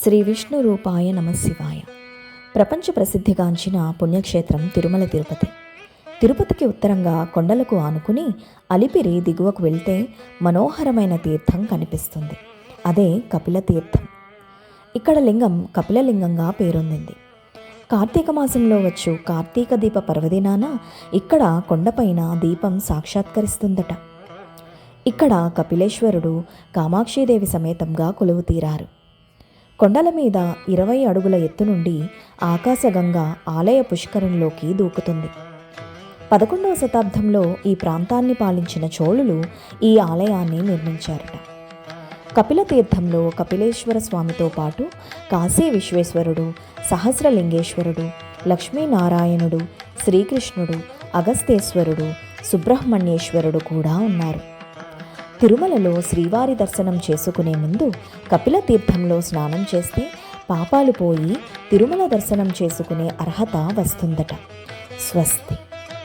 శ్రీ విష్ణు రూపాయ నమశివాయ. ప్రపంచ ప్రసిద్ధిగాంచిన పుణ్యక్షేత్రం తిరుమల తిరుపతి. తిరుపతికి ఉత్తరంగా కొండలకు ఆనుకుని అలిపిరి దిగువకు వెళ్తే మనోహరమైన తీర్థం కనిపిస్తుంది. అదే కపిల తీర్థం. ఇక్కడ లింగం కపిలలింగంగా పేరొందింది. కార్తీక మాసంలో వచ్చు కార్తీక దీప పర్వదినాన ఇక్కడ కొండపైన దీపం సాక్షాత్కరిస్తుందట. ఇక్కడ కపిలేశ్వరుడు కామాక్షీదేవి సమేతంగా కొలువు తీరారు. కొండల మీద 20 అడుగుల ఎత్తు నుండి ఆకాశగంగా ఆలయ పుష్కరంలోకి దూకుతుంది. 11వ శతాబ్దంలో ఈ ప్రాంతాన్ని పాలించిన చోళులు ఈ ఆలయాన్ని నిర్మించారట. కపిల తీర్థంలో కపిలేశ్వర స్వామితో పాటు కాశీ విశ్వేశ్వరుడు, సహస్రలింగేశ్వరుడు, లక్ష్మీనారాయణుడు, శ్రీకృష్ణుడు, అగస్తేశ్వరుడు, సుబ్రహ్మణ్యేశ్వరుడు కూడా ఉన్నారు. తిరుమలలో శ్రీవారి దర్శనం చేసుకునే ముందు కపిల తీర్థంలో స్నానం చేస్తే పాపాలు పోయి తిరుమల దర్శనం చేసుకునే అర్హత వస్తుందట. స్వస్తి.